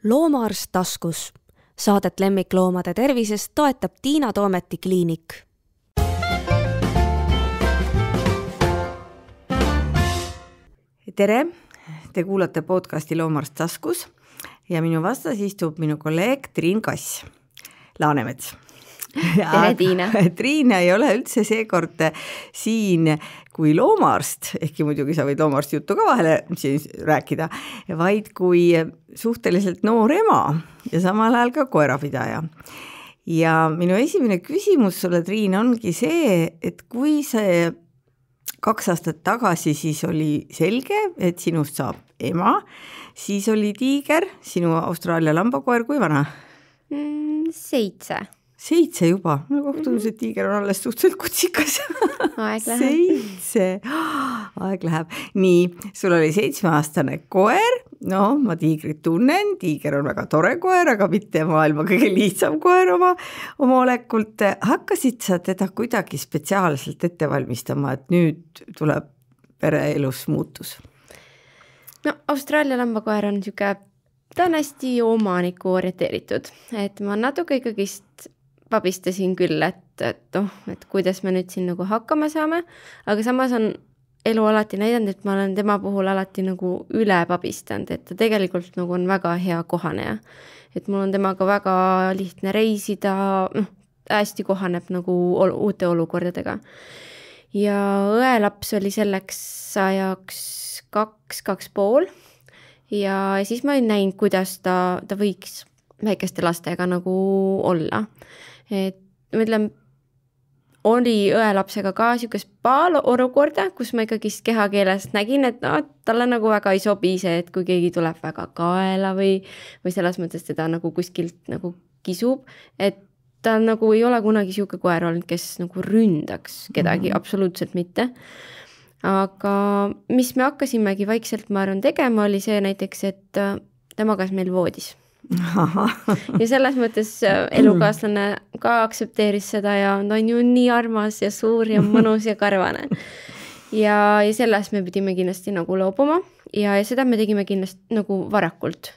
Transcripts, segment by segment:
Loomaarst taskus. Saadet lemmikloomade tervisest toetab Tiina Toometi kliinik. Tere! Te kuulate podcasti Loomaarst taskus ja minu vastas istub minu kolleeg Triin Kass Laanemets. Tere, Tiina! Triin ei ole üldse seekord siin kui loomaarst, ehkki muidugi sa võid loomaarsti juttu ka vahele siin rääkida, vaid kui suhteliselt noor ema ja samal ajal ka koerapidaja. Ja minu esimene küsimus sulle, Triin, ongi see, et kui see 2 aastat tagasi siis oli selge, et sinust saab ema, siis oli Tiiger, sinu Austraalia lambakoer, kui vana? 7. 7 juba, ma kohtunud, et Tiiger on alles suhteliselt kutsikas. Aeg läheb. 7, aeg läheb. Nii, sul oli 7-aastane koer, no ma Tiigrit tunnen, Tiiger on väga tore koer, aga mitte maailma kõige lihtsam koer oma olekult. Hakkasid sa teda kuidagi spetsiaalselt ette valmistama, et nüüd tuleb pereelus muutus? No Austraalia lambakoer on ta on hästi omaniku orienteeritud, et ma natuke ikkagist pabistasin küll, et kuidas me nüüd siin nagu hakkama saame, aga samas on elu alati näidanud, et ma olen tema puhul alati nagu üle pabistanud, et ta tegelikult nagu on väga hea kohaneja. Et mul on temaga väga lihtne reisida, hästi kohaneb nagu uute olukordadega. Ja õelaps oli selleks ajaks 2,5 ja siis ma näin, kuidas ta võiks väikeste lastega nagu olla. Et ma ütlen, oli õelapsega ka niisugust paar olukorda, kus ma ikkagi kehakeelest nägin, et talle nagu väga ei sobi see, et kui keegi tuleb väga kaela või selles mõttes teda nagu kuskilt nagu kisub, et ta nagu ei ole kunagi niisugune koer olnud, kes nagu ründaks kedagi, absoluutselt mitte. Aga mis me hakkasimegi vaikselt, ma arvan, tegema, oli see näiteks, et ta magas meil voodis. Ja selles mõttes elukaaslane ka aktsepteeris seda ja ta on ju nii armas ja suur ja mõnus ja karvane. Ja sellest me pidime kindlasti nagu loobuma ja seda me tegime kindlasti nagu varakult.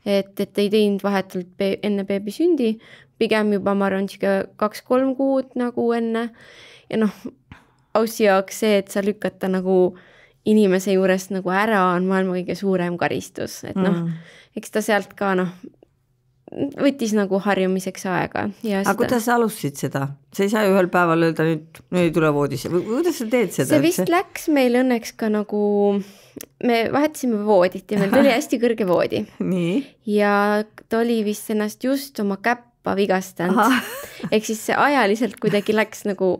Et ei teinud vahetult enne beebi sündi, pigem juba ma arvan 2-3 kuud nagu enne. Ja aussi jaoks see, et sa lükkad ta nagu inimese juurest nagu ära, on maailma kõige suurem karistus. Et eks ta sealt ka võttis nagu harjumiseks aega. Aga kuidas sa alustasid seda? Sa ei saa ju ühel päeval öelda, nüüd ei tule voodisse. Kuidas sa teed seda? See vist läks meil õnneks ka nagu, me vahetasime voodit ja meil tuli hästi kõrge voodi. Nii. Ja ta oli vist ennast just oma käppa vigastanud. Ehk siis see ajaliselt kuidagi läks nagu,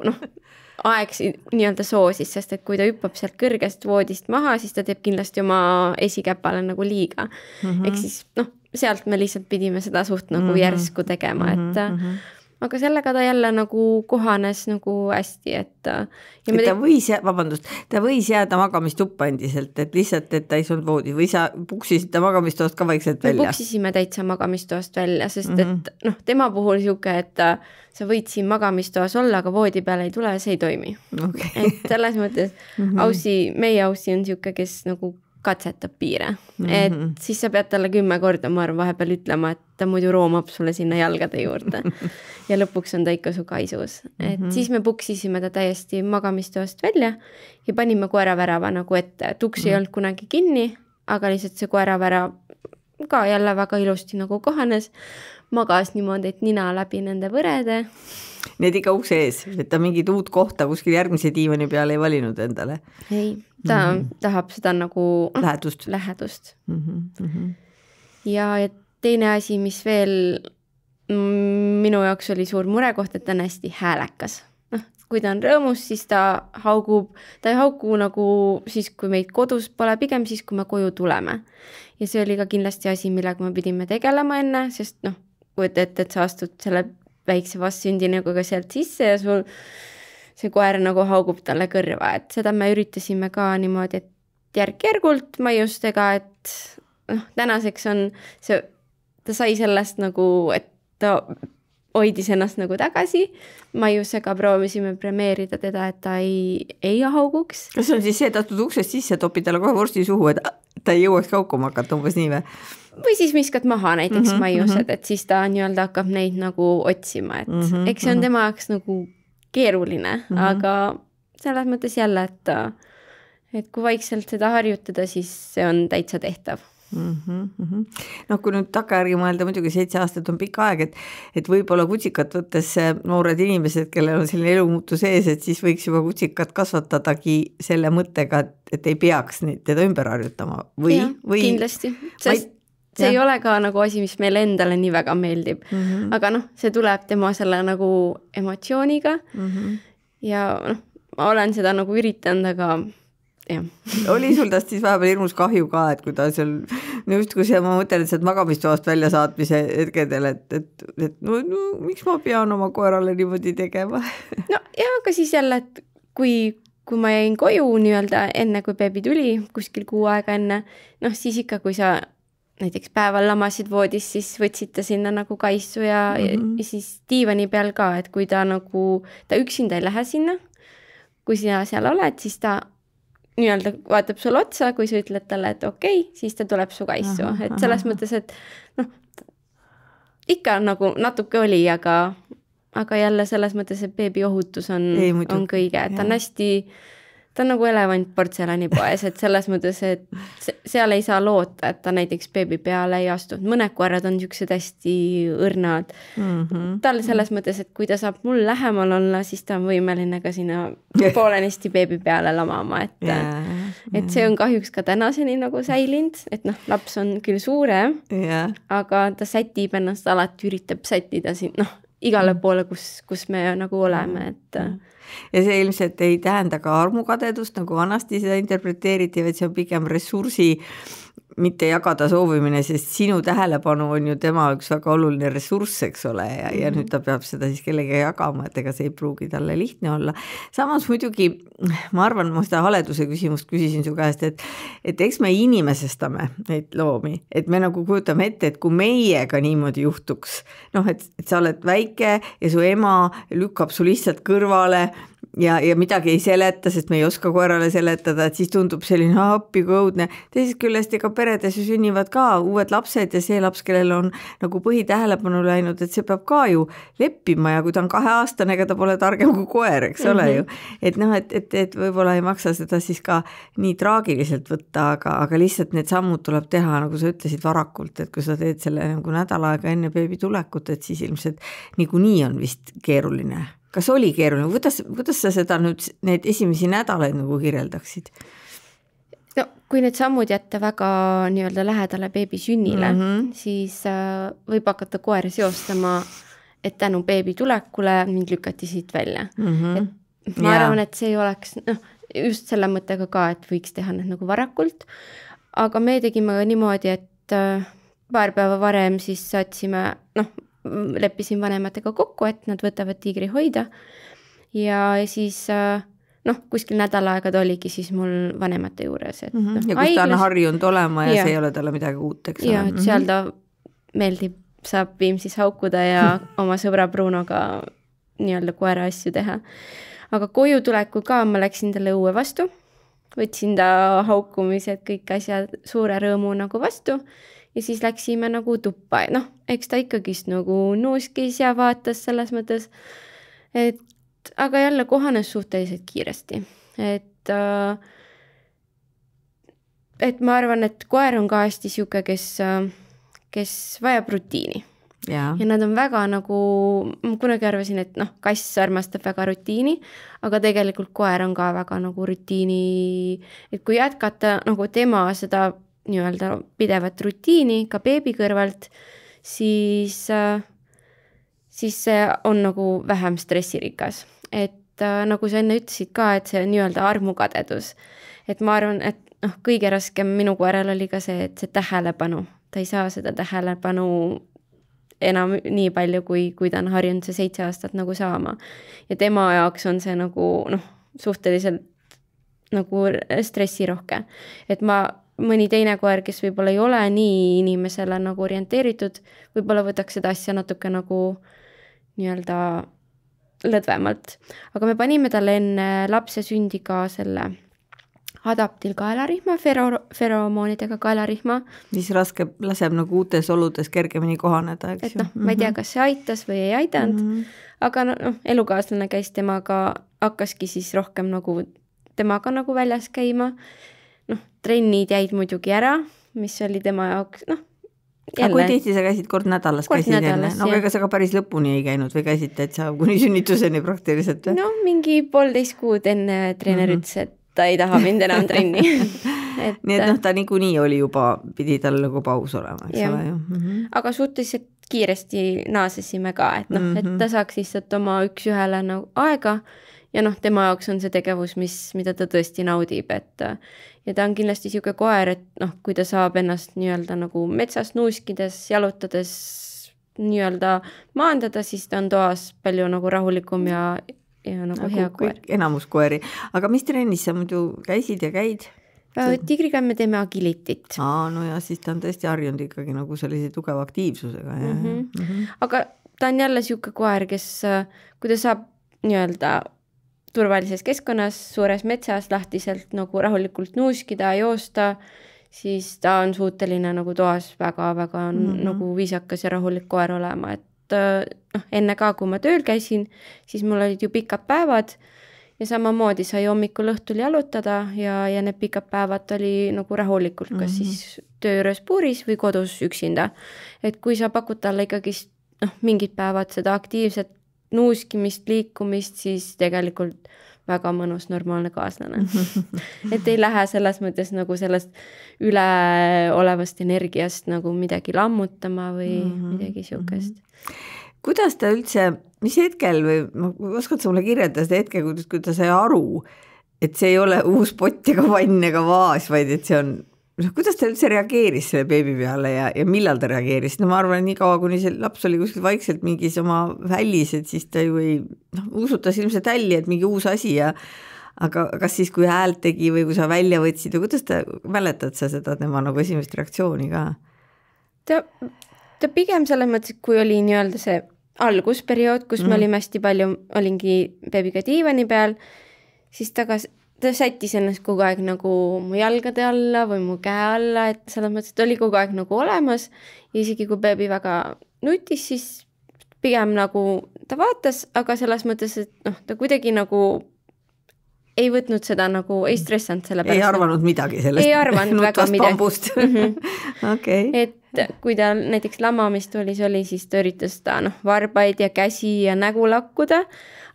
aeg nii-öelda soosis, sest et kui ta hüppab sealt kõrgest voodist maha, siis ta teeb kindlasti oma esikäpale nagu liiga. Ehk siis, sealt me lihtsalt pidime seda suht nagu järsku tegema, et aga sellega ta jälle nagu kohanes nagu hästi, et ta võis jääda magamistuppa endiselt, et lihtsalt, et ta ei saanud voodi või sa puksisid ta magamistoast ka vaikselt välja? Me puksisime täitsa magamistoast välja, sest et tema puhul siuke, et sa võid siin magamistoas olla, aga voodi peale ei tule, see ei toimi. Okay. Et selles mõttes meie aussi on siuke, kes nagu katsetab piire. Et siis sa pead talle 10 korda, ma arvan, vahepeal ütlema, et ta muidu roomab sulle sinna jalgade juurde. Ja lõpuks on ta ikka su kaisus. Et siis me puksisime ta täiesti magamistoast välja ja panime koeravärava nagu ette. Tuks ei olnud kunagi kinni, aga lihtsalt see koeravärav ka jälle väga ilusti nagu kohanes. Magas niimoodi, et nina läbi nende võrede. Need ikka ukse ees, et ta mingid uut kohta kuskil järgmise diivani peale ei valinud endale? Ei, ta tahab seda nagu lähedust. Ja teine asi, mis veel minu jaoks oli suur murekoht, et ta on hästi häälekas. Kui ta on rõõmus, siis ta ei haugu nagu siis, kui meid kodus pole, pigem siis, kui me koju tuleme. Ja see oli ka kindlasti asi, millega me pidime tegelema enne, sest et sa astud selle väikse vastsündinaga ka sealt sisse ja sul see koer nagu haugub talle kõrva, et seda me üritasime ka niimoodi, et järk-järgult maiustega, et tänaseks on see, ta sai sellest nagu, et ta hoidis ennast nagu tagasi. Maiusega proovisime premeerida teda, et ta ei hauguks. Kas on siis see, et astud uksest sisse, topid talle kohe vorsti suhu, et ta ei jõuaks kaukuma hakata umbes nii või? Või siis viskad maha näiteks maiused, et siis ta nii-öelda hakkab neid nagu otsima, et eks see on tema jaoks nagu keeruline, aga selles mõttes jälle, et kui vaikselt seda harjutada, siis see on täitsa tehtav. No kui nüüd takkajärgi mõelda, muidugi 7 aastat on pikk aeg, et võib-olla kutsikat võttes noored inimesed, kellel on selline elumuutus ees, et siis võiks juba kutsikat kasvatadagi selle mõttega, et ei peaks teda ümber harjutama või kindlasti, sest see ei ole ka nagu asi, mis meile endale nii väga meeldib, aga see tuleb tema selle nagu emotsiooniga ja ma olen seda nagu üritanud, aga jah. Oli sul tast siis vahepeal hirmus kahju ka, et kui ta seal, just kui ma mõtlen, et sealt magamistoast välja saatmise hetkedel, et no, miks ma pean oma koerale niimoodi tegema? No ja, aga siis jälle, et kui ma jäin koju nii-öelda enne, kui beebi tuli, kuskil 6 aega enne, siis ikka, kui sa näiteks päeval lamasid voodis, siis võtsid ta sinna nagu kaisu ja siis diivani peal ka, et kui ta üksinda ei lähe sinna, kui sina seal oled, siis ta nii-öelda vaatab sul otsa, kui sa ütled talle, et okei, siis ta tuleb su kaisu. Et selles mõttes, et ikka nagu natuke oli, aga jälle selles mõttes, et beebi ohutus on kõige, et ta on hästi, ta on nagu elevant portselanipoes, et selles mõttes, et seal ei saa loota, et ta näiteks beebi peale ei astu. Mõned koerad on niisugused hästi õrnad. Tal selles mõttes, et kui ta saab mul lähemal olla, siis ta on võimeline ka sinna poolenisti beebi peale lamama. Et see on kahjuks ka tänaseni nagu säilinud, et laps on küll suurem, aga ta sätib ennast alati, üritab sättida siin, igale poole, kus me nagu oleme, et ja see ilmselt ei tähenda ka armukadedust, nagu vanasti seda interpreteeriti, vaid see on pigem ressursi mitte jagada soovimine, sest sinu tähelepanu on ju tema üks väga oluline ressurss, eks ole, ja nüüd ta peab seda siis kellega jagama, et ega see ei pruugi talle lihtne olla. Samas muidugi, ma arvan, ma seda haleduse küsimust küsisin su käest, et eks me inimesestame neid loomi, et me nagu kujutame ette, et kui meiega niimoodi juhtuks, et sa oled väike ja su ema lükkab su lihtsalt kõrvale ja midagi ei seleta, sest me ei oska koerale seletada, et siis tundub selline appi kui õudne. Teisest küljest ega peredes ju sünnivad ka uued lapsed ja see laps, kellel on nagu põhitähelepanu läinud, et see peab ka ju leppima ja kui ta on 2-aastane, ega ta pole targem kui koer, eks ole ju. Et et võib-olla ei maksa seda siis ka nii traagiliselt võtta, aga lihtsalt need sammud tuleb teha, nagu sa ütlesid, varakult, et kui sa teed selle nagu nädal aega enne beebi tulekut, et siis ilmselt niikuinii on vist keeruline. Kas oli keeruline? Kuidas sa seda nüüd need esimesi nädalaid nagu kirjeldaksid? No, kui need sammud jätta väga nii-öelda lähedale beebi sünnile, siis võib hakata koer seostama, et tänu beebi tulekule mind lükati siit välja. Et ma arvan, et see ei oleks just selle mõttega ka, et võiks teha need nagu varakult, aga me tegime niimoodi, et paar päeva varem siis saatsime, leppisin vanematega kokku, et nad võtavad tiigri hoida ja siis kuskil nädal aega ta oligi siis mul vanemate juures. Et, ja kus ta on harjunud olema ja see ei ole talle midagi uut, eks ole. Ja, et seal ta meeldib, saab Viimsis haukuda ja oma sõbra Brunoga nii-öelda koera asju teha. Aga koju tuleku ka ma läksin talle õue vastu, võtsin ta haukumised, kõik asjad suure rõõmu nagu vastu. Ja siis läksime nagu tuppa, eks ta ikkagist nagu nuuskis ja vaatas selles mõttes, aga jälle kohanes suhteliselt kiiresti. Et ma arvan, et koer on ka hästi siuke, kes vajab rutiini. Ja nad on väga nagu, ma kunagi arvasin, et kass armastab väga rutiini, aga tegelikult koer on ka väga nagu rutiini, et kui jätkata nagu tema seda nii-öelda pidevat rutiini ka beebi kõrvalt, siis see on nagu vähem stressirikas. Et nagu sa enne ütlesid ka, et see nii-öelda armukadedus. Et ma arvan, et kõige raskem minu koeral oli ka see, et see tähelepanu. Ta ei saa seda tähelepanu enam nii palju, kui ta on harjunud see 7 aastat nagu saama. Ja tema jaoks on see nagu suhteliselt nagu stressirohke. Et mõni teine koer, kes võib-olla ei ole nii inimesele nagu orienteeritud, võib-olla võtaks seda asja natuke nagu nii-öelda lõdvemalt. Aga me panime talle enne lapse sündi ka selle adaptil kaelarihma, feromoonidega kaelarihma. Mis laseb nagu uutes oludes kergemini kohaneda, eks ju? Ma ei tea, kas see aitas või ei aidanud, aga elukaaslane käis temaga, hakkaski siis rohkem nagu temaga nagu väljas käima. Trennid jäid muidugi ära, mis oli tema jaoks, Aga kui tihti sa käisid kord nädalas? Ega sa ka päris lõpuni ei käinud või käisid täitsa kuni sünnituseni praktiliselt? Mingi 1,5 kuud enne treener ütles, et ta ei taha mind enam trenni. Nii et ta niikuinii oli juba, pidi tal nagu paus olema, eks ole ju. Aga suhteliselt kiiresti naasesime ka, et ta saaks lihtsalt oma üks-ühele aega ja tema jaoks on see tegevus, mida ta tõesti naudib, ja ta on kindlasti siuke koer, et kui ta saab ennast nii-öelda nagu metsas nuuskides, jalutades nii-öelda maandada, siis ta on toas palju nagu rahulikum ja nagu hea koer. Enamus koeri. Aga mis trennis sa muidu käisid ja käid? Tigriga me teeme agilitit. Ja siis ta on tõesti harjunud ikkagi nagu sellise tugeva aktiivsusega. Aga ta on jälle siuke koer, kes kui ta saab nii-öelda turvalises keskkonnas, suures metsas lahtiselt nagu rahulikult nuuskida, joosta, siis ta on suuteline nagu toas väga-väga nagu viisakas ja rahulik koer olema, et enne ka, kui ma tööl käisin, siis mul olid ju pikad päevad ja samamoodi sai hommikul õhtul jalutada ja need pikad päevad oli nagu rahulikult, kas siis töö juures puuris või kodus üksinda. Et kui sa pakud talle ikkagi mingid päevad seda aktiivset nuuskimist, liikumist, siis tegelikult väga mõnus normaalne kaaslane. Et ei lähe selles mõttes nagu sellest üleolevast energiast nagu midagi lammutama või midagi siukest. Kuidas ta üldse, mis hetkel või oskad sa mulle kirjeldada seda hetke, kui ta sai aru, et see ei ole uus pott ega vann ega vaas, vaid et see on, kuidas ta üldse reageeris selle beebi peale ja millal ta reageeris? Ma arvan, nii kaua, kuni see laps oli kuskil vaikselt mingis oma hällis, et siis ta ju ei usutas ilmselt hälli, et mingi uus asi aga kas siis, kui häält tegi või kui sa välja võtsid, kuidas ta, mäletad sa seda tema nagu esimest reaktsiooni ka? Ta pigem selles mõttes, kui oli nii-öelda see algusperiood, kus me olime hästi palju, olingi beebiga diivani peal, siis ta sättis ennast kogu aeg nagu mu jalgade alla või mu käe alla, et selles mõttes, et oli kogu aeg nagu olemas ja isegi kui beebi väga nutis, siis pigem nagu ta vaatas, aga selles mõttes, et ta kuidagi nagu ei võtnud seda nagu, ei stressanud selle pärast. Ei arvanud midagi sellest. Ei arvanud väga midagi. Okay. Et kui ta näiteks lamamist oli, siis ta üritas ta varbaid ja käsi ja nägu lakkuda,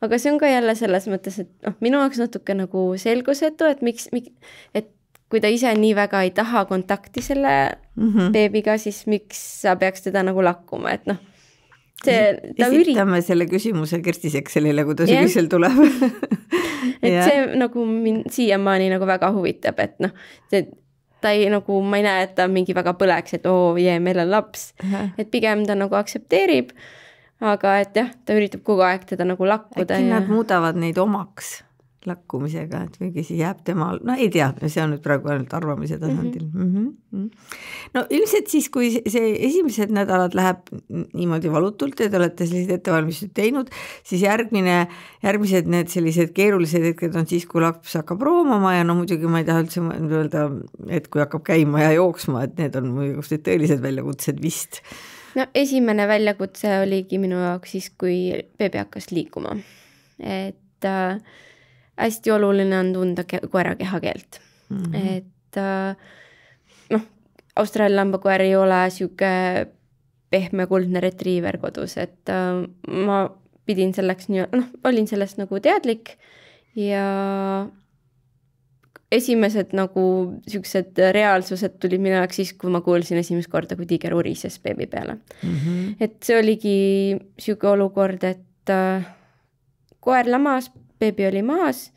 aga see on ka jälle selles mõttes, et minu jaoks natuke nagu selgusetu, et kui ta ise nii väga ei taha kontakti selle beebiga, siis miks sa peaks teda nagu lakkuma, et esitame selle küsimuse Kersti Sekselile, kui ta sügisel tuleb. Et see nagu mind siiamaani nagu väga huvitab, et ta ei nagu, ma ei näe, et ta mingi väga põleks, et meil on laps. Et pigem ta nagu aksepteerib, aga et jah, ta üritab kogu aeg teda nagu lakkuda. Äkki nad muudavad neid omaks lakkumisega, et võigi siis jääb temal, ei tea, see on nüüd praegu ainult arvamise tasandil. No ilmselt siis, kui see esimesed nädalad läheb niimoodi valutult ja te olete sellised ettevalmistused teinud, siis järgmised need sellised keerulised hetked on siis, kui laps hakkab roomama ja muidugi ma ei taha üldse öelda, et kui hakkab käima ja jooksma, et need on muidugi tõelised väljakutsed vist. Esimene väljakutse oligi minu jaoks siis, kui beebi hakkas liikuma. Et hästi oluline on tunda koera kehakeelt. Et Austraalia lambakoer ei ole siuke pehme kuldne retriiver kodus, et ma pidin selleks olin sellest nagu teadlik ja esimesed nagu siuksed reaalsused tulid minu jaoks siis, kui ma kuulsin esimest korda, kui tiiger urises beebi peale. Et see oligi siuke olukord, et koer lamas, beebi oli maas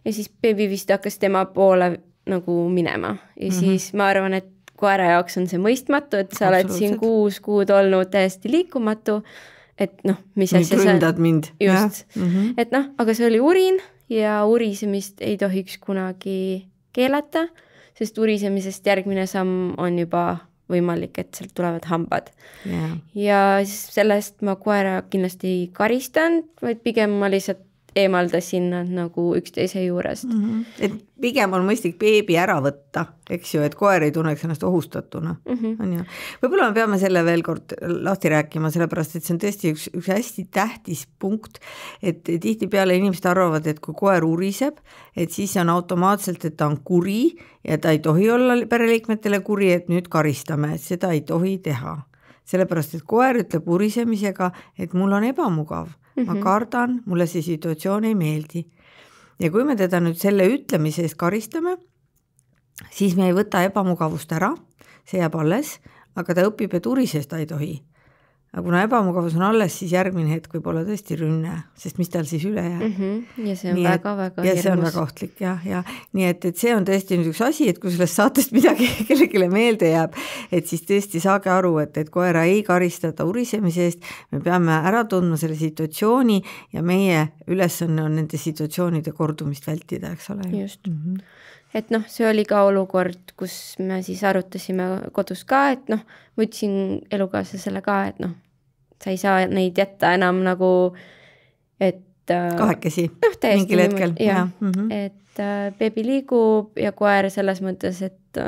ja siis beebi vist hakkas tema poole nagu minema. Ja siis ma arvan, et koera jaoks on see mõistmatu, et sa oled siin 6 kuud olnud täiesti liikumatu, et mis asja sa... Ründad mind. Just. Et aga see oli urin ja urisemist ei tohiks kunagi keelata, sest urisemisest järgmine samm on juba võimalik, et sealt tulevad hambad. Yeah. Ja siis sellest ma koera kindlasti ei karistanud, vaid pigem ma lihtsalt eemaldasin nad nagu üksteise juurest. Et pigem on mõistlik beebi ära võtta, eks ju, et koer ei tunneks ennast ohustatuna. On ju. Võib-olla me peame selle veel kord lahti rääkima, sellepärast, et see on tõesti üks hästi tähtis punkt, et tihtipeale inimesed arvavad, et kui koer uriseb, et siis on automaatselt, et ta on kuri ja ta ei tohi olla pereliikmetele kuri, et nüüd karistame, et seda ei tohi teha. Sellepärast, et koer ütleb urisemisega, et mul on ebamugav. Ma kardan, mulle see situatsioon ei meeldi. Ja kui me teda nüüd selle ütlemise eest karistame, siis me ei võta ebamugavust ära, see jääb alles, aga ta õpib, et urisest ta ei tohi. Aga kuna ebamugavus on alles, siis järgmine hetk võib olla tõesti rünne, sest mis tal siis üle jääb. Ja see on väga-väga hirmus. Ja see on väga ohtlik, ja. Nii et see on tõesti nüüd üks asi, et kui sellest saatest midagi kellelegi meelde jääb, et siis tõesti saage aru, et koera ei karistata urisemise eest, me peame ära tundma selle situatsiooni ja meie ülesanne on nende situatsioonide kordumist vältida, eks ole. Just. Et see oli ka olukord, kus me siis arutasime kodus ka, et ma ütlesin elukaaslasele ka, et sa ei saa neid jätta enam nagu, et kahekesi mingil hetkel. Et beebi liigub ja koer selles mõttes, et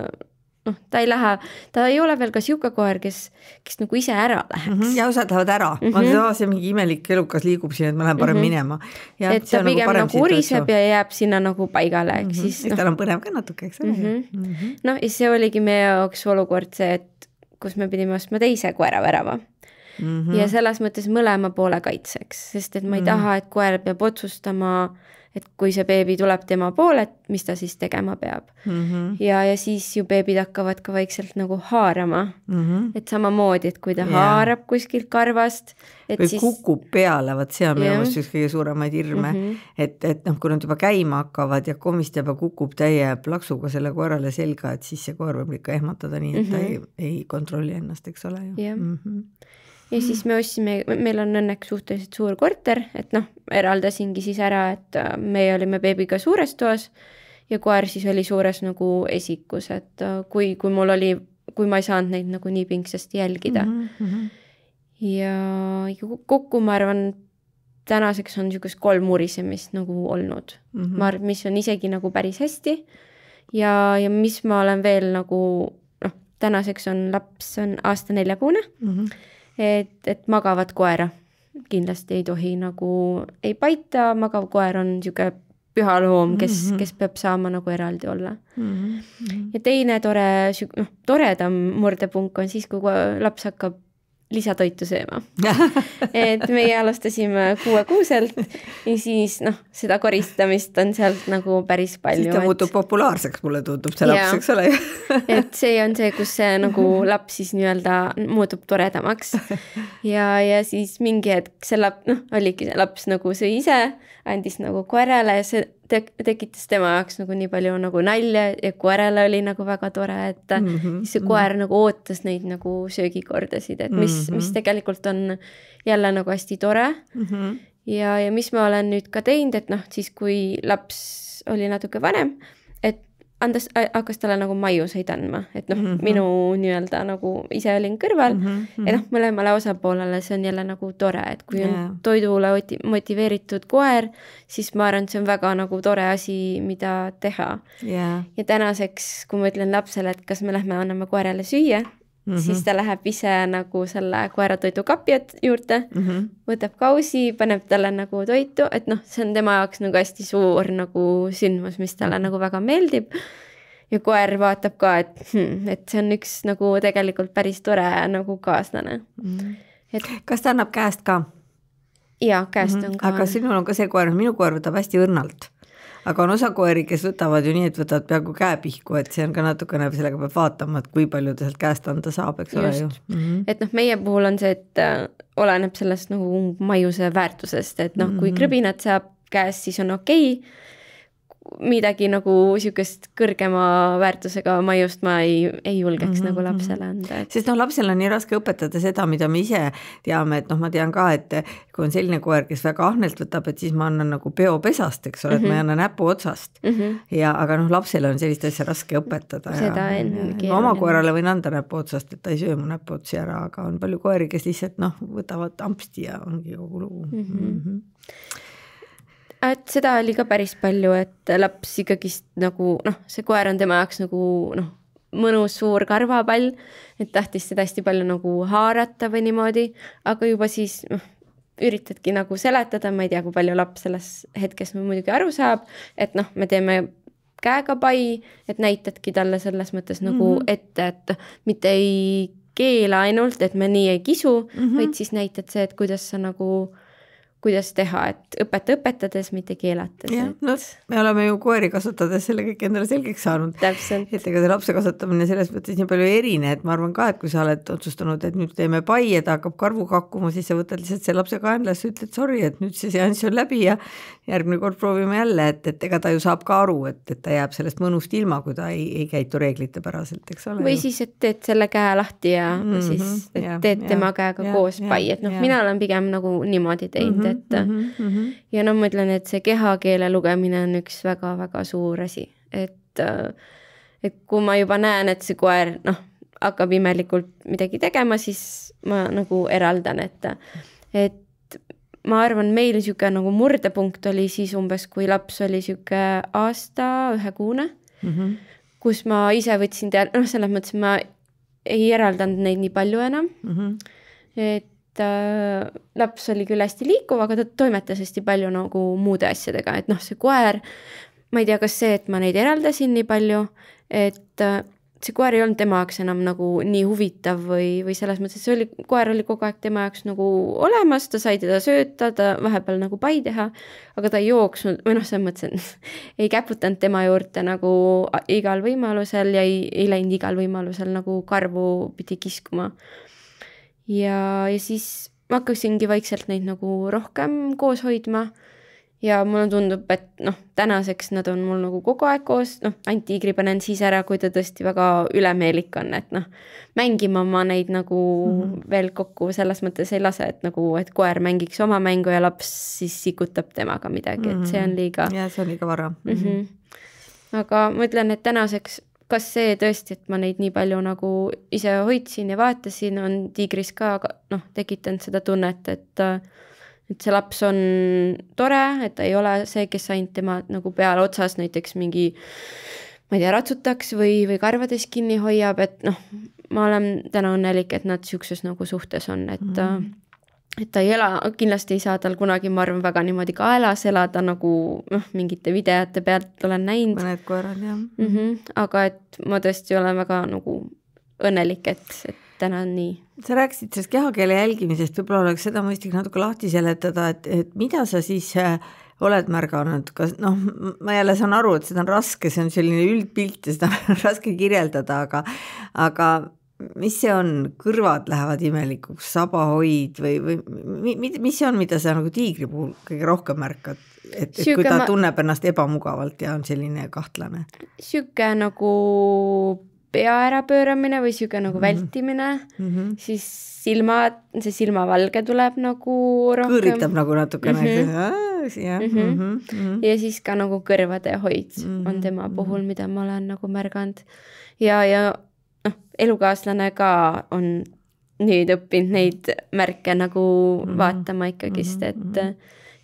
ta ei lähe, ta ei ole veel ka siuke koer, kes nagu ise ära läheks. Ja osad lähevad ära. Ma see mingi imelik elukas liigub siin, et ma lähen parem minema. Ja et ta pigem nagu uriseb ja jääb sinna nagu paigale. Siis, tal on põnev ka natuke, eks ole. Ja see oligi meie jaoks olukord see, et kus me pidime ostma teise koera värava. Ja selles mõttes mõlema poole kaitseks, sest et ma ei taha, et koer peab otsustama, et kui see beebi tuleb tema poole, et mis ta siis tegema peab. Ja siis ju beebid hakkavad ka vaikselt nagu haarama. Et samamoodi, et kui ta haarab kuskilt karvast. Et või siis kukub peale, vaat see on minu mõttes üks kõige suuremaid hirme. Et kui nad juba käima hakkavad ja komistab ja kukub täie plaksuga selle koerale selga, et siis see koer võib ikka ehmatada nii, et ta ei kontrolli ennast, eks ole ju. Ja siis me ostsime, meil on õnneks suhteliselt suur korter, et eraldasingi siis ära, et meie olime beebiga suures toas ja koer siis oli suures nagu esikus, et kui ma ei saanud neid nagu nii pingsasti jälgida. Ja kokku ma arvan, tänaseks on niisugust 3 urisemist nagu olnud. Ma arvan, mis on isegi nagu päris hästi ja mis ma olen veel nagu, tänaseks on laps on aasta 4 kuune. Et magavat koera kindlasti ei tohi nagu ei paita, magav koer on niisugune püha loom, kes peab saama nagu eraldi olla. Ja teine toredam murdepunkt on siis, kui laps hakkab lisatoitu sööma. Et meie alustasime 6 kuuselt ja siis seda koristamist on sealt nagu päris palju. Siis ta muutub populaarseks, mulle tundub see laps, eks ole. Et see on see, kus see nagu laps siis nii-öelda muutub toredamaks. Ja siis mingi hetk see oligi see laps nagu sõi ise, andis nagu koerale ja see tekitas tema jaoks nagu nii palju nagu nalja ja koerale oli nagu väga tore, et see koer nagu ootas neid nagu söögikordasid, et mis tegelikult on jälle nagu hästi tore. Ja mis ma olen nüüd ka teinud, et siis kui laps oli natuke vanem, et hakkas talle nagu maiuseid andma, et minu nii-öelda nagu ise olin kõrval ja mõlemale osapoolele see on jälle nagu tore, et kui on toidule motiveeritud koer, siis ma arvan, see on väga nagu tore asi, mida teha. Ja tänaseks, kui ma ütlen lapsele, et kas me lähme anname koerale süüa, siis ta läheb ise nagu selle koeratoidu kapi juurde, võtab kausi, paneb talle nagu toitu, et see on tema jaoks nagu hästi suur nagu sündmus, mis talle nagu väga meeldib. Ja koer vaatab ka, et see on üks nagu tegelikult päris tore nagu kaaslane. Kas ta annab käest ka? Jaa, käest on ka. Aga sinul on ka see koer, minu koer võtab hästi õrnalt. Aga on osa koeri, kes võtavad ju nii, et võtavad peaaegu käepihku, et see on ka natukene, sellega peab vaatama, et kui palju ta sealt käest anda saab, eks ole ju. Et meie puhul on see, et oleneb sellest nagu maiuse väärtusest, et kui krõbinat saab käest, siis on okei. midagi nagu sükest kõrgema väärtusega maiust ma ei julgeks nagu lapsele anda. Sest lapsel on nii raske õpetada seda, mida me ise teame, et ma tean ka, et kui on selline koer, kes väga ahnelt võtab, et siis ma annan nagu peopesast, eks ole, et ma ei anna näpu otsast. Ja, aga lapsele on sellist asja raske õpetada. Seda on keeruline. Ma oma koerale võin anda näpu otsast, et ta ei söö mu näpu otsi ära, aga on palju koeri, kes lihtsalt võtavad ampsti ja ongi kogu lugu. Et seda oli ka päris palju, et laps ikkagist nagu, see koer on tema jaoks nagu mõnus suur karvapall, et tahtis seda hästi palju nagu haarata või niimoodi, aga juba siis üritadki nagu seletada, ma ei tea, kui palju laps selles hetkes muidugi aru saab, et me teeme käega pai, et näitadki talle selles mõttes nagu ette, et mitte ei keela ainult, et me nii ei kisu, vaid siis näitad see, et kuidas sa nagu kuidas teha, et õpetades, mitte keelates. Me oleme ju koeri kasvatades selle kõik endale selgeks saanud. Täpselt. Et ega see lapse kasvatamine selles mõttes nii palju erine, et ma arvan ka, et kui sa oled otsustanud, et nüüd teeme pai ja ta hakkab karvu kakkuma, siis sa võtad lihtsalt see lapse kaenlasse, ütled sorry, et nüüd see seanss on läbi ja järgmine kord proovime jälle, et ega ta ju saab ka aru, et ta jääb sellest mõnust ilma, kui ta ei käitu reeglite päraselt, eks ole. Või siis, et teed selle käe lahti ja siis teed tema käega koos pai, et mina olen pigem nagu niimoodi teinud, ja ma ütlen, et see kehakeele lugemine on üks väga-väga suur asi, et kui ma juba näen, et see koer hakkab imelikult midagi tegema, siis ma nagu eraldan, et ma arvan, meil siuke nagu murdepunkt oli siis umbes, kui laps oli siuke aasta 1 kuune, kus ma ise võtsin selles mõttes, ma ei eraldanud neid nii palju enam, et laps oli küll hästi liikuv, aga ta toimetas hästi palju nagu muude asjadega, et see koer, ma ei tea, kas see, et ma neid eraldasin nii palju, et see koer ei olnud tema jaoks enam nagu nii huvitav või selles mõttes, koer oli kogu aeg tema jaoks nagu olemas, ta sai teda sööta, ta vahepeal nagu pai teha, aga ta ei jooksnud, või selles mõttes, ei käputanud tema juurde nagu igal võimalusel ja ei läinud igal võimalusel nagu karvu pidi kiskuma. Ja siis ma hakkasingi vaikselt neid nagu rohkem koos hoidma ja mulle tundub, et tänaseks nad on mul nagu kogu aeg koos, ainult tiigri panen siis ära, kui ta tõesti väga ülemeelik on, et mängima ma neid nagu veel kokku selles mõttes ei lase, et nagu, et koer mängiks oma mängu ja laps siis sikutab temaga midagi, et see on liiga. Ja see on liiga vara. Aga ma ütlen, et tänaseks kas see tõesti, et ma neid nii palju nagu ise hoidsin ja vaatasin, on tiigris ka tekitanud seda tunnet, et see laps on tore, et ta ei ole see, kes ainult tema nagu peal otsas näiteks mingi, ma ei tea, ratsutaks või karvades kinni hoiab, et ma olen täna õnnelik, et nad siukses nagu suhtes on, et ta ei ela, kindlasti ei saa tal kunagi, ma arvan, väga niimoodi kaelas elada, nagu mingite videote pealt olen näinud. Mõned koerad, jah. Aga et ma tõesti olen väga nagu õnnelik, et täna on nii. Sa rääkisid sellest kehakeele jälgimisest, võib-olla oleks seda mõistlik natuke lahti seletada, et mida sa siis oled märganud, kas ma jälle saan aru, et seda on raske, see on selline üldpilt ja seda on raske kirjeldada, aga mis see on, kõrvad lähevad imelikuks, sabahoid või mis see on, mida sa nagu tiigri puhul kõige rohkem märkad, et kui ta tunneb ennast ebamugavalt ja on selline kahtlane? Siuke nagu pea ärapööramine või siuke nagu vältimine, siis see silmavalge tuleb nagu rohkem. Kõõritab nagu natukene. Ja siis ka nagu kõrvade hoid on tema puhul, mida ma olen nagu märganud. Ja elukaaslane ka on nüüd õppinud neid märke nagu vaatama ikkagist, et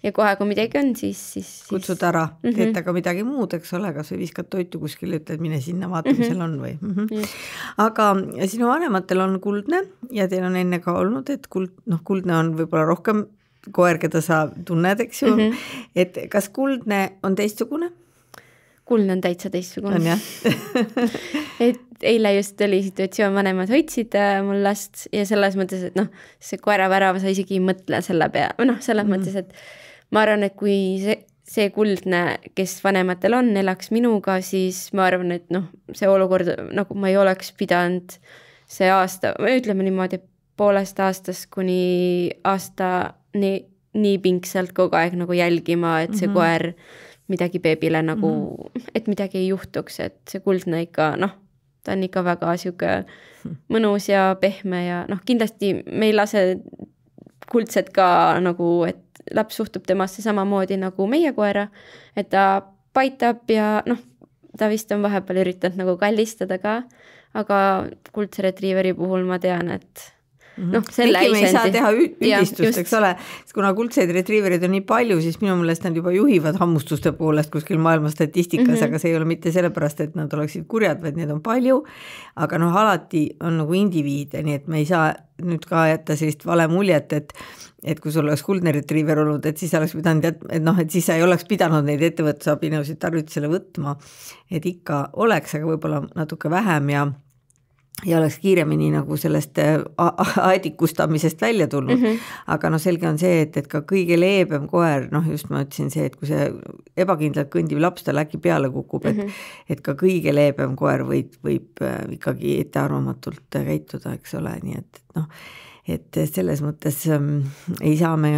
ja kohe, kui midagi on, siis kutsud ära, teed aga midagi muud, eks ole, kas või viskad toitu kuskil, ütled, mine sinna, vaata, mis seal on või. Aga sinu vanematel on kuldne ja teil on enne ka olnud, et kuldne on võib-olla rohkem koer, keda sa tunned, eks ju, et kas kuldne on teistsugune? Kuldne on täitsa teistsugune. On jah? Et eile just oli situatsioon, vanemad hoidsid mul last ja selles mõttes, et see koeravärava sa isegi ei mõtle selle peale, selles mõttes, et ma arvan, et kui see kuldne, kes vanematel on, elaks minuga, siis ma arvan, et see olukord, nagu ma ei oleks pidanud see aasta, ütleme niimoodi, 1,5 aastast kuni aasta nii pingsalt kogu aeg nagu jälgima, et see koer midagi beebile nagu, et midagi ei juhtuks, et see kuldne ikka, noh, ta on ikka väga siuke mõnus ja pehme ja noh, kindlasti me ei lase kuldset ka nagu, et laps suhtub temasse samamoodi nagu meie koera, et ta paitab ja noh, ta vist on vahepeal üritanud nagu kallistada ka, aga kuldse retriiveri puhul ma tean, et noh, selle me ei saa teha üldistust, eks ole, kuna kuldseid retriiverid on nii palju, siis minu meelest nad juba juhivad hammustuste poolest kuskil maailma statistikas, aga see ei ole mitte sellepärast, et nad oleksid kurjad, vaid need on palju, aga noh, alati on nagu indiviide, nii et me ei saa nüüd ka jätta sellist vale muljet, et kui sul oleks kuldne retriiver olnud, et siis oleks pidanud, et noh, et siis sa ei oleks pidanud neid ettevõtlusabinõusid tarvitusele võtma, et ikka oleks, aga võib-olla natuke vähem ja oleks kiiremini nagu sellest aedikustamisest välja tulnud. Aga noh, selge on see, et ka kõige leebem koer, noh just ma ütlesin see, et kui see ebakindlalt kõndiv laps tal äkki peale kukub, et ka kõige leebem koer võib ikkagi ettearvamatult käituda, eks ole, nii et noh, et selles mõttes ei saa me,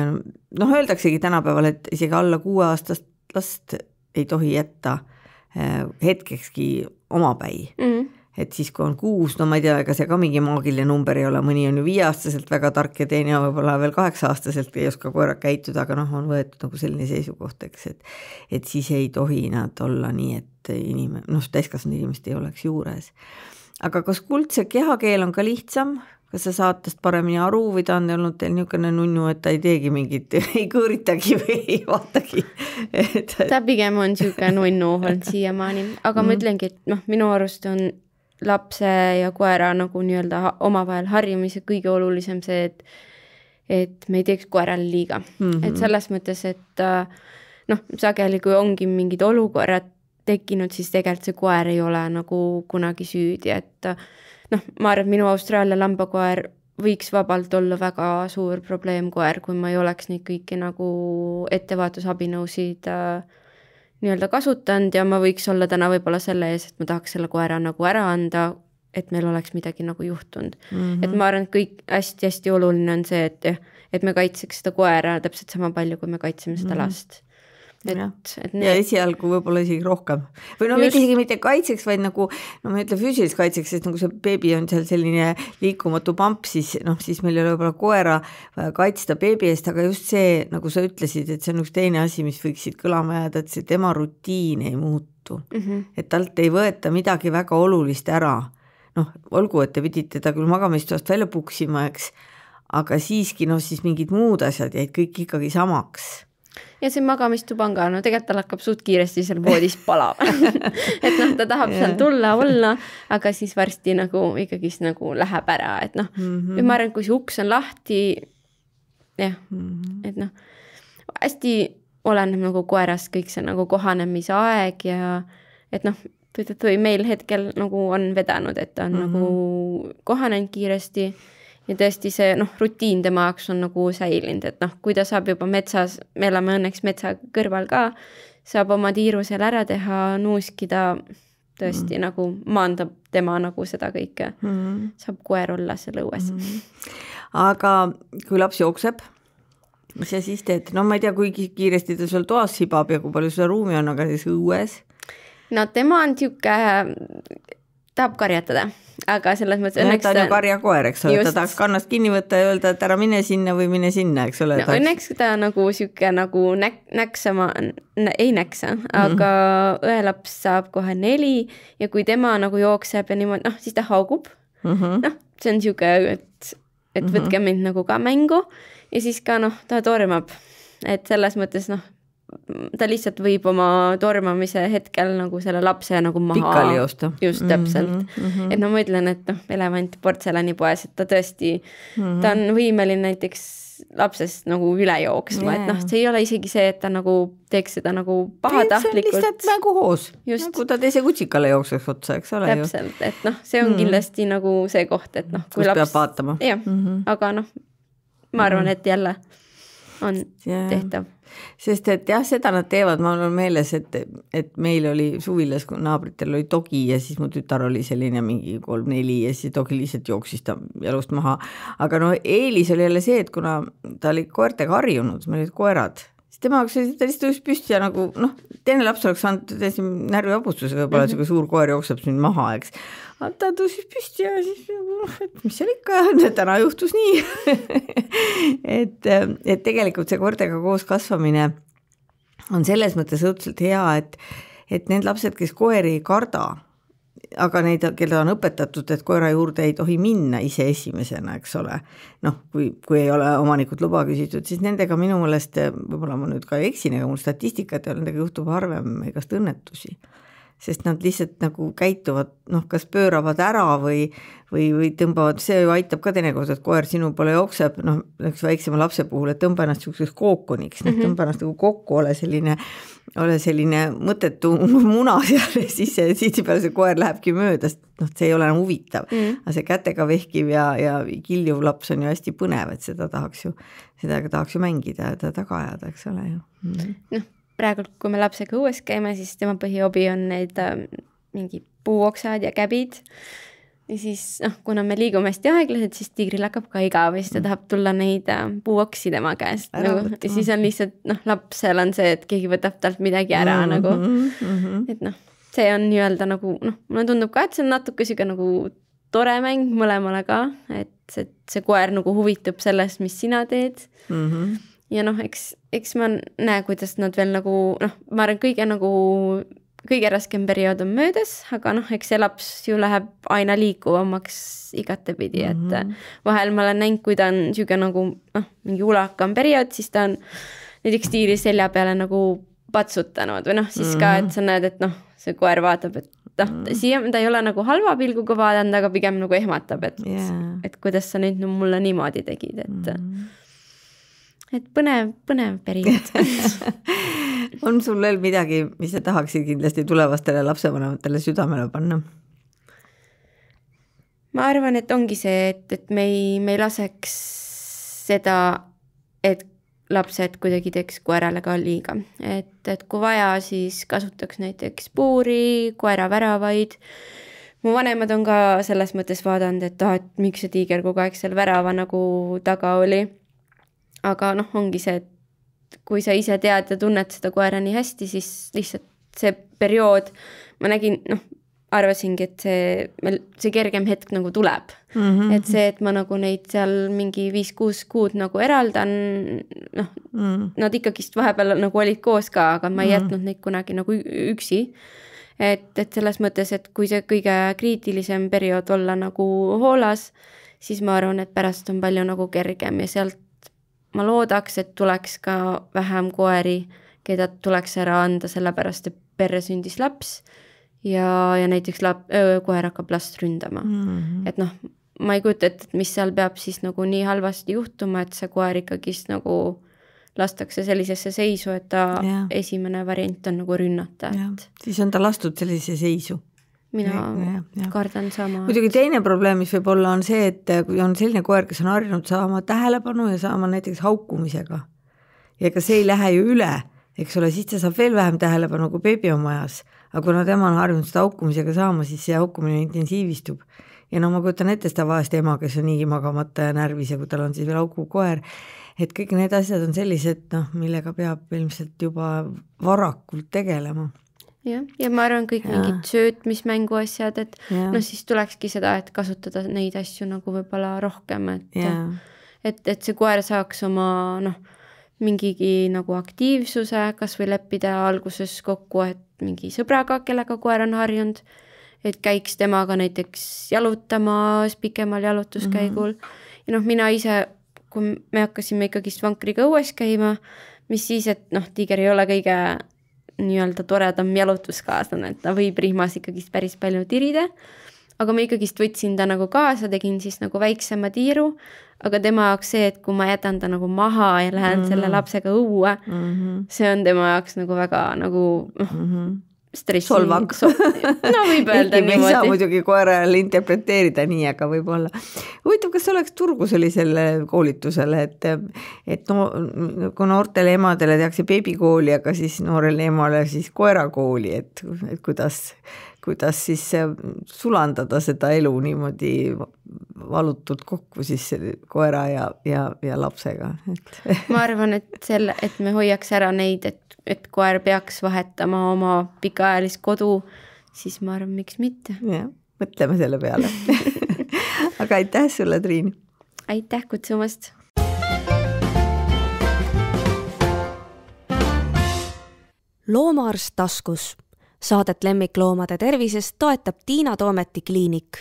noh öeldaksegi tänapäeval, et isegi alla 6-aastast last ei tohi jätta hetkekski omapäi. Et siis kui on 6, no ma ei tea, ega see ka mingi maagiline number ei ole, mõni on ju 5-aastaselt väga tark ja teine võib-olla veel 8-aastaselt ei oska koerad käituda, aga noh, on võetud nagu selline seisukoht, eks, et siis ei tohi nad olla nii, et täiskasvanud inimest ei oleks juures. Aga kas kuldse kehakeel on ka lihtsam? Kas sa saad tast paremini aru või ta on olnud teil niisugune nunnu, et ta ei teegi mingit, ei kõõritagi või ei vaatagi? Ta pigem on niisugune nunnu olnud siiamaani, aga ma ütlengi, et noh, minu arust on lapse ja koera nagu nii-öelda omavahel harjumise kõige olulisem see, et me ei teeks koerale liiga. Et selles mõttes, et noh, sageli kui ongi mingid olukorrad tekkinud, siis tegelikult see koer ei ole nagu kunagi süüdi, et noh, ma arvan, et minu Austraalia lambakoer võiks vabalt olla väga suur probleemkoer, kui ma ei oleks neid kõiki nagu ettevaatusabinõusid nii-öelda kasutanud ja ma võiks olla täna võib-olla selle ees, et ma tahaks selle koera nagu ära anda, et meil oleks midagi nagu juhtunud. Et ma arvan, et kõik hästi-hästi oluline on see, et me kaitseks seda koera täpselt sama palju, kui me kaitseme seda last. Ja esialgu võib-olla isegi rohkem. Või no isegi mitte kaitseks, vaid nagu, no ma ütlen füüsilist kaitseks, sest nagu see beebi on seal selline liikumatu pamp, siis meil ei ole võib-olla koera kaitsta beebi eest, aga just see, nagu sa ütlesid, et see on üks teine asi, mis võiksid kõlama jääda, et see tema rutiin ei muutu. Et talt ei võeta midagi väga olulist ära. Noh, olgu, et te pidite ta küll magamistoast välja puksima, eks, aga siiski, siis mingid muud asjad jäid kõik ikkagi samaks. Ja see magamistuba on ka, no tegelikult tal hakkab suht kiiresti seal voodis palav. Et noh, ta tahab seal tulla, olla, aga siis varsti nagu ikkagi nagu läheb ära, et noh, ma arvan, kui see uks on lahti, jah, et noh, hästi oleneb nagu koerast kõik see nagu kohanemise aeg ja et noh, või meil hetkel nagu on vedanud, et ta on nagu kohanenud kiiresti ja tõesti see rutiin tema jaoks on nagu säilinud, et noh, kui ta saab juba metsas, me elame õnneks metsa kõrval ka, saab oma tiiru seal ära teha, nuuskida, tõesti nagu maandab tema nagu seda kõike, saab koer olla seal õues. Aga kui laps jookseb, mis sa siis teed? No ma ei tea, kui kiiresti ta sul toas sibab ja kui palju seda ruumi on, aga siis õues? No tema on siuke, tahab karjatada. Aga selles mõttes õnneks ta on ju karjakoer, eks ole, ta tahaks kannast kinni võtta ja öelda, et ära mine sinna või mine sinna, eks ole. No, õnneks ta nagu siuke nagu näksama, ei näksa, aga õelaps saab kohe 4 ja kui tema nagu jookseb ja niimoodi, siis ta haugub. See on siuke, et võtke mind nagu ka mängu ja siis ka ta tormab, et selles mõttes ta lihtsalt võib oma tormamise hetkel nagu selle lapse nagu maha. Pikali joosta. Just täpselt. Et ma ütlen, et elevant portselanipoes, et ta tõesti, ta on võimeline näiteks lapsest nagu üle jooksma, et see ei ole isegi see, et ta nagu teeks seda nagu pahatahtlikult. See on lihtsalt nagu hoos, nagu ta teise kutsikale jookseks otsa, eks ole. Täpselt, et see on kindlasti nagu see koht, et kus laps peab vaatama. Jah, aga ma arvan, et jälle on tehtav. Sest et jah, seda nad teevad, ma olen meeles, et meil oli suvilas, kui naabritel oli dogi ja siis mu tütar oli selline mingi 3-4 ja siis dogi lihtsalt jooksis ta jalust maha. Aga eelis oli jälle see, et kuna ta oli koertega harjunud, meil olid koerad, siis tema jaoks ta lihtsalt tõus püsti ja nagu teine laps oleks saanud täiesti närvivabustuse, võib-olla siuke suur koer jookseb siin maha, eks. Aga ta tõusis püsti ja siis, et mis seal ikka, täna juhtus nii. et tegelikult see koertega koos kasvamine on selles mõttes õudselt hea, et need lapsed, kes koeri ei karda, aga neid, keda on õpetatud, et koera juurde ei tohi minna ise esimesena, eks ole. Kui ei ole omanikud luba küsitud, siis nendega minu meelest, võib-olla ma nüüd ka eksin, aga mul statistikat ja nendega juhtub harvem igast õnnetusi. Sest nad lihtsalt nagu käituvad, kas pööravad ära või tõmbavad, see ju aitab ka teinekord, et koer sinu poole jookseb, üks väiksema lapse puhul, et tõmba ennast selliseks kookoniks, tõmba ennast nagu kokku, ole selline mõttetu muna seal ja siis peale see koer lähebki mööda, see ei ole enam huvitav. Aga see kätega vehkiv ja kiljuv laps on ju hästi põnev, et seda tahaks ju mängida ja ta taga ajada, eks ole ju. Praegu, kui me lapsega õues käime, siis tema põhihobi on need mingi puuoksad ja käbid. Ja siis, kuna me liigume hästi aeglaselt, siis tiigril hakkab ka igav ja siis ta tahab tulla neid puuoksi tema käest. Ja siis on lihtsalt, lapsel on see, et keegi võtab talt midagi ära nagu. Et see on nii-öelda nagu, mulle tundub ka, et see on natuke siuke nagu tore mäng mõlemale ka, et see koer nagu huvitub sellest, mis sina teed. Ja eks ma näe, kuidas nad veel nagu, ma arvan, kõige raskem periood on möödas, aga eks see laps ju läheb aina liikuvamaks igatepidi, et vahel ma olen näinud, kui ta on siuke nagu, mingi ulakam periood, siis ta on näiteks tiiri selja peale nagu patsutanud või siis ka, et sa näed, et see koer vaatab, et siia ta ei ole nagu halva pilguga vaadanud, aga pigem nagu ehmatab, et kuidas sa nüüd mulle niimoodi tegid, et põnev periood. On sul veel midagi, mis sa tahaksid kindlasti tulevastele lapsevanematele südamele panna? Ma arvan, et ongi see, et me ei laseks seda, et lapsed kuidagi teeks koerale ka liiga. Et kui vaja, siis kasutaks näiteks puuri, koera väravaid. Mu vanemad on ka selles mõttes vaadanud, et miks see tiiger kogu aeg seal värava nagu taga oli. Aga ongi see, et kui sa ise tead ja tunned seda koera nii hästi, siis lihtsalt see periood, ma nägin, arvasingi, et see kergem hetk nagu tuleb. Et see, et ma nagu neid seal mingi 5-6 kuud nagu eraldan, nad ikkagist vahepeal nagu olid koos ka, aga ma ei jätnud neid kunagi nagu üksi. Et selles mõttes, et kui see kõige kriitilisem periood olla nagu hoolas, siis ma arvan, et pärast on palju nagu kergem ja sealt ma loodaks, et tuleks ka vähem koeri, keda tuleks ära anda sellepärast, et perre sündis laps ja näiteks koer hakkab last ründama. Et ma ei kujuta, et mis seal peab siis nagu nii halvasti juhtuma, et see koer ikkagist nagu lastakse sellisesse seisu, et ta esimene variant on nagu rünnata. Siis on ta lastud sellise seisu. Mina kardan sama. Muidugi teine probleem, mis võib olla, on see, et kui on selline koer, kes on harjunud saama tähelepanu ja saama näiteks haukumisega ja ega see ei lähe ju üle, eks ole, siis ta saab veel vähem tähelepanu kui beebi on majas, aga kuna tema on harjunud seda haukumisega saama, siis see haukumine intensiivistub ja ma kujutan ette seda vahest ema, kes on niigi magamata ja närvis ja kui tal on siis veel haukuv koer, et kõik need asjad on sellised, millega peab ilmselt juba varakult tegelema. Ja ma arvan kõik mingid söötmismängu asjad, et siis tulekski seda, et kasutada neid asju nagu võib-olla rohkem, et see koer saaks oma mingigi nagu aktiivsuse, kas või leppida alguses kokku, et mingi sõbraga, kellega koer on harjunud, et käiks temaga näiteks jalutamas pikemal jalutuskäigul. Ja mina ise, kui me hakkasime ikkagist vankriga õues käima, mis siis, et tiiger ei ole kõige nii-öelda toredam jalutuskaaslane, et ta võib rihmas ikkagist päris palju tirida, aga ma ikkagist võtsin ta nagu kaasa, tegin siis nagu väiksema tiiru, aga tema jaoks see, et kui ma jätan ta nagu maha ja lähen selle lapsega õue, see on tema jaoks nagu väga nagu stressi. Solvang. Võib öelda niimoodi. Me ei saa muidugi koerale interpreteerida nii, aga võib-olla. Huvitav, kas oleks turgu sellisele koolitusele, et kui noortele emadele tehakse beebikooli, aga siis noorele emale siis koerakooli, et kuidas siis sulandada seda elu niimoodi valutult kokku siis koera ja lapsega. Ma arvan, et me hoiaks ära neid, et koer peaks vahetama oma pikaajalist kodu, siis ma arvan, miks mitte. Jah, mõtleme selle peale. Aga aitäh sulle, Triin! Aitäh kutsumast! Loomaarst taskus. Saadet lemmikloomade tervisest toetab Tiina Toometi kliinik.